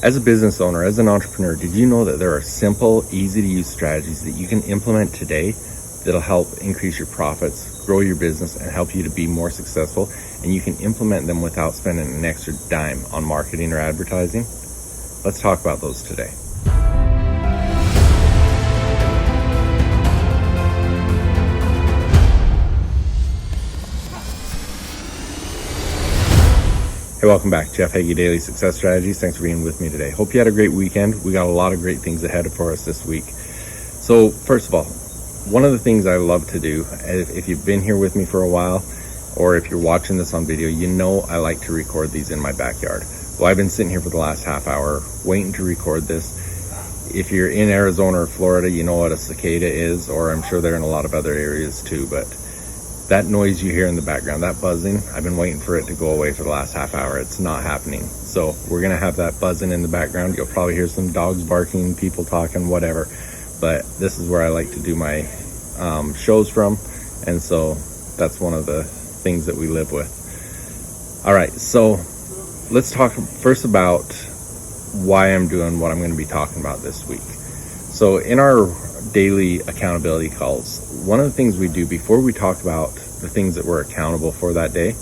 As a business owner, as an entrepreneur, did you know that there are simple, easy to use strategies that you can implement today that'll help increase your profits, grow your business, and help you to be more successful? And you can implement them without spending an extra dime on marketing or advertising. Let's talk about those today. Hey, welcome back. Jeff Heggie, Daily Success Strategies. Thanks for being with me today. Hope you had a great weekend. We got a lot of great things ahead for us this week. So first of all, one of the things I love to do, if you've been here with me for a while, or if you're watching this on video, you know I like to record these in my backyard. Well, I've been sitting here for the last half hour waiting to record this. If you're in Arizona or Florida, you know what a cicada is, or I'm sure they're in a lot of other areas too, but that noise you hear in the background, that buzzing, I've been waiting for it to go away for the last half hour. It's not happening. So we're going to have that buzzing in the background. You'll probably hear some dogs barking, people talking, whatever. But this is where I like to do my shows from. And so that's one of the things that we live with. All right, so let's talk first about why I'm doing what I'm going to be talking about this week. So in our daily accountability calls, one of the things we do before we talk about the things that we're accountable for that day,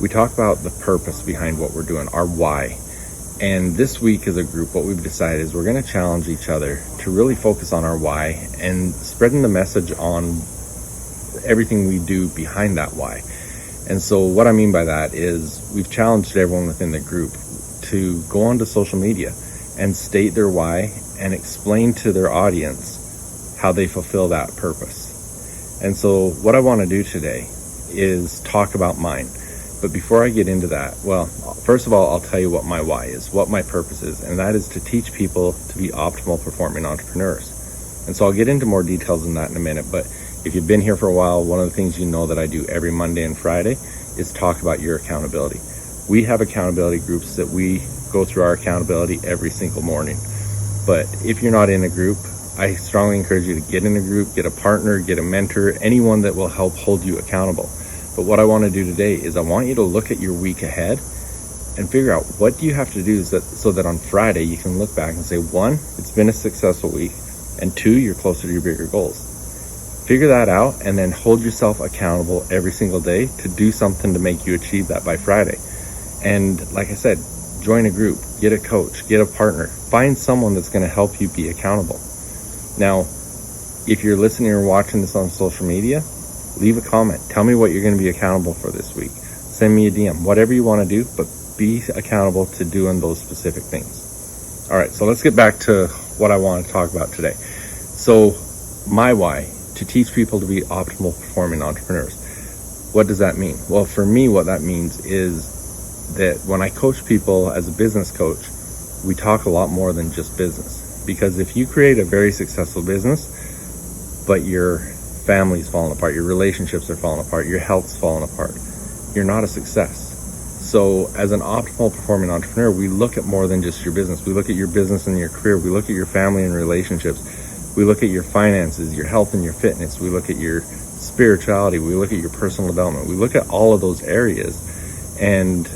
we talk about the purpose behind what we're doing, our why. And this week as a group, what we've decided is we're going to challenge each other to really focus on our why and spreading the message on everything we do behind that why. And so what I mean by that is we've challenged everyone within the group to go onto social media and state their why and explain to their audience how they fulfill that purpose. And so what I want to do today is talk about mine. But before I get into that, well, first of all, I'll tell you what my why is, what my purpose is, and that is to teach people to be optimal performing entrepreneurs. And so I'll get into more details on that in a minute, but if you've been here for a while, one of the things you know that I do every Monday and Friday is talk about your accountability. We have accountability groups that we go through our accountability every single morning. But if you're not in a group, I strongly encourage you to get in a group, get a partner, get a mentor, anyone that will help hold you accountable. But what I want to do today is I want you to look at your week ahead and figure out what do you have to do so that on Friday you can look back and say, one, it's been a successful week, and two, you're closer to your bigger goals. Figure that out and then hold yourself accountable every single day to do something to make you achieve that by Friday. And like I said, join a group, get a coach, get a partner, find someone that's going to help you be accountable. Now, if you're listening or watching this on social media, leave a comment. Tell me what you're going to be accountable for this week. Send me a DM, whatever you want to do, but be accountable to doing those specific things. All right, so let's get back to what I want to talk about today. So my why, to teach people to be optimal performing entrepreneurs. What does that mean? Well, for me, what that means is that when I coach people as a business coach, we talk a lot more than just business. Because if you create a very successful business, but your family's falling apart, your relationships are falling apart, your health's falling apart, you're not a success. So as an optimal performing entrepreneur, we look at more than just your business. We look at your business and your career. We look at your family and relationships. We look at your finances, your health and your fitness. We look at your spirituality. We look at your personal development. We look at all of those areas. And,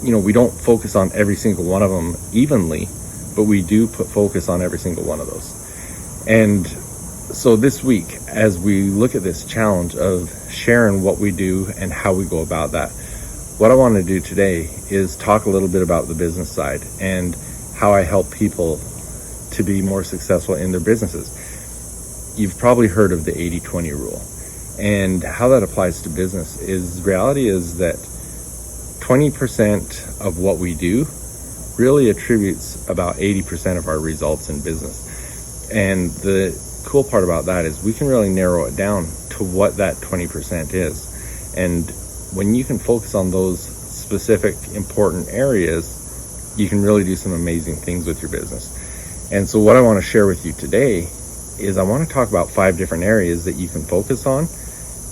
we don't focus on every single one of them evenly, but we do put focus on every single one of those. And so this week, as we look at this challenge of sharing what we do and how we go about that, what I want to do today is talk a little bit about the business side and how I help people to be more successful in their businesses. You've probably heard of the 80-20 rule, and how that applies to business is reality is that 20% of what we do really attributes about 80% of our results in business. And the cool part about that is we can really narrow it down to what that 20% is. And when you can focus on those specific important areas, you can really do some amazing things with your business. And so what I want to share with you today is I want to talk about 5 different areas that you can focus on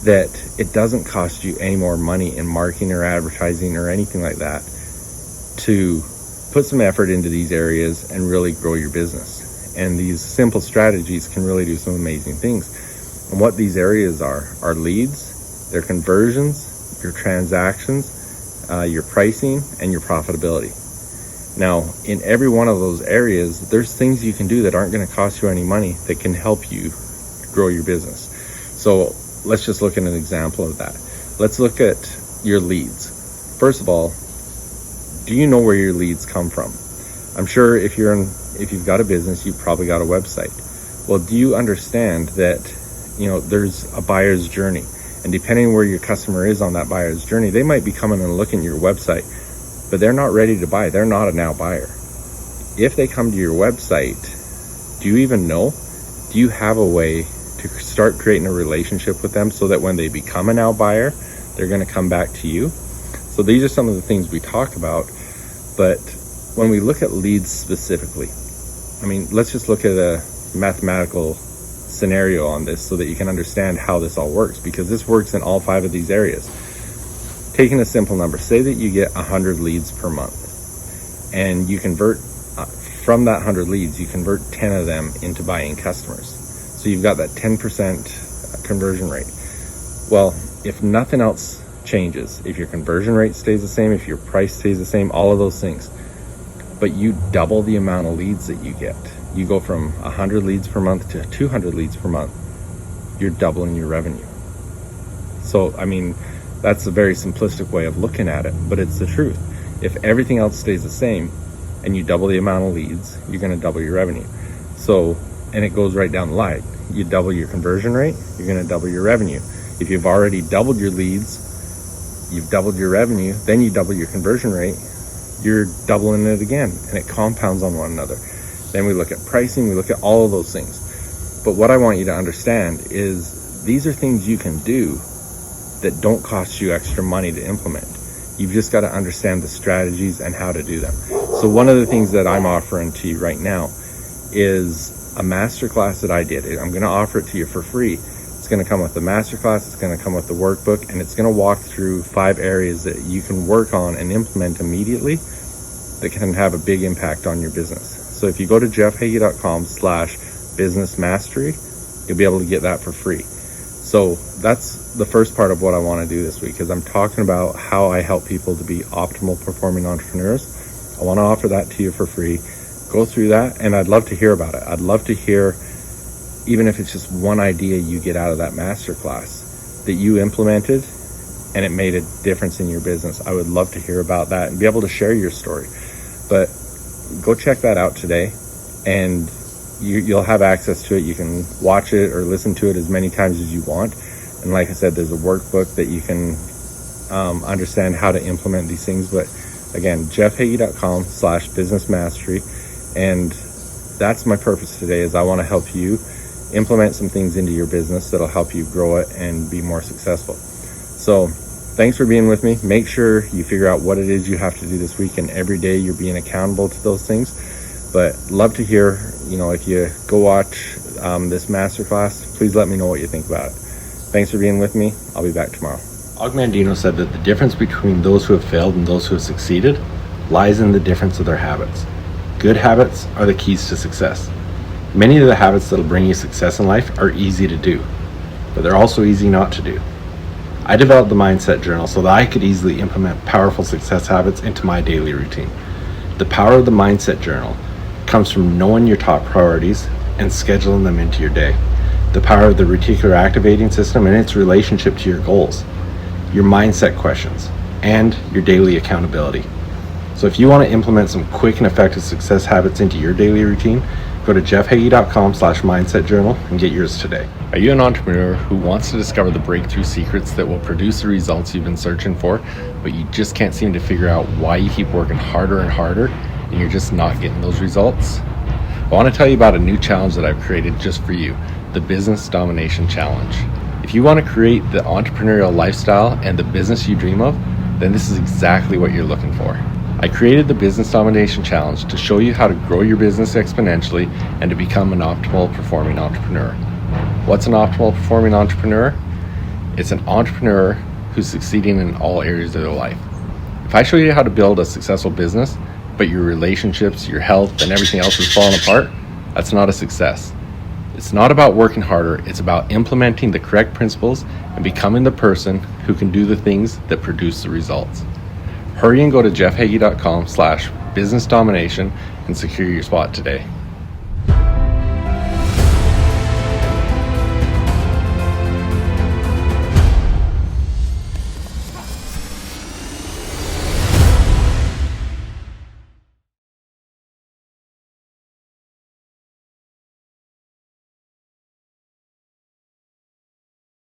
that it doesn't cost you any more money in marketing or advertising or anything like that to put some effort into these areas and really grow your business. And these simple strategies can really do some amazing things. And what these areas are leads, their conversions, your transactions, your pricing, and your profitability. Now, in every one of those areas, there's things you can do that aren't going to cost you any money that can help you grow your business. So let's just look at an example of that. Let's look at your leads. First of all, do you know where your leads come from? I'm sure if you've got a business, you've probably got a website. Well, do you understand that, there's a buyer's journey? And depending on where your customer is on that buyer's journey, they might be coming and looking at your website, but they're not ready to buy. They're not a now buyer. If they come to your website, do you even know? Do you have a way to start creating a relationship with them so that when they become a now buyer, they're going to come back to you? So these are some of the things we talk about. But when we look at leads specifically, let's just look at a mathematical scenario on this so that you can understand how this all works, because this works in all 5 of these areas. Taking a simple number, say that you get 100 leads per month, and you convert from that 100 leads, you convert 10 of them into buying customers. So you've got that 10% conversion rate. Well, if nothing else changes, if your conversion rate stays the same, if your price stays the same, all of those things, but you double the amount of leads that you get, you go from 100 leads per month to 200 leads per month, you're doubling your revenue. So, that's a very simplistic way of looking at it, but it's the truth. If everything else stays the same and you double the amount of leads, you're going to double your revenue. So, and it goes right down the line. You double your conversion rate, you're going to double your revenue. If you've already doubled your leads, you've doubled your revenue, then you double your conversion rate, you're doubling it again, and it compounds on one another. Then we look at pricing, we look at all of those things. But what I want you to understand is these are things you can do that don't cost you extra money to implement. You've just got to understand the strategies and how to do them. So one of the things that I'm offering to you right now is a masterclass that I did. I'm going to offer it to you for free. It's going to come with the masterclass, it's going to come with the workbook, and it's going to walk through 5 areas that you can work on and implement immediately that can have a big impact on your business. So if you go to jeffheggie.com/business mastery, you'll be able to get that for free. So that's the first part of what I want to do this week, because I'm talking about how I help people to be optimal performing entrepreneurs. I want to offer that to you for free. Go through that, and I'd love to hear about it. I'd love to hear, even if it's just one idea you get out of that masterclass that you implemented and it made a difference in your business. I would love to hear about that and be able to share your story. But go check that out today, and you'll have access to it. You can watch it or listen to it as many times as you want. And like I said, there's a workbook that you can understand how to implement these things. But again, jeffheggie.com/business mastery. And that's my purpose today, is I want to help you implement some things into your business that'll help you grow it and be more successful. So thanks for being with me. Make sure you figure out what it is you have to do this week, and every day you're being accountable to those things. But love to hear, if you go watch this masterclass, please let me know what you think about it. Thanks for being with me. I'll be back tomorrow. Og Mandino said that the difference between those who have failed and those who have succeeded lies in the difference of their habits. Good habits are the keys to success. Many of the habits that'll bring you success in life are easy to do, but they're also easy not to do. I developed the Mindset Journal so that I could easily implement powerful success habits into my daily routine. The power of the Mindset Journal comes from knowing your top priorities and scheduling them into your day. The power of the reticular activating system and its relationship to your goals, your mindset questions, and your daily accountability. So if you want to implement some quick and effective success habits into your daily routine, go to jeffheggie.com/mindset journal and get yours today. Are you an entrepreneur who wants to discover the breakthrough secrets that will produce the results you've been searching for, but you just can't seem to figure out why you keep working harder and harder and you're just not getting those results? I want to tell you about a new challenge that I've created just for you, the Business Domination Challenge. If you want to create the entrepreneurial lifestyle and the business you dream of, then this is exactly what you're looking for. I created the Business Domination Challenge to show you how to grow your business exponentially and to become an optimal performing entrepreneur. What's an optimal performing entrepreneur? It's an entrepreneur who's succeeding in all areas of their life. If I show you how to build a successful business, but your relationships, your health, and everything else is falling apart, that's not a success. It's not about working harder, it's about implementing the correct principles and becoming the person who can do the things that produce the results. Hurry and go to jeffheggie.com/business business domination and secure your spot today.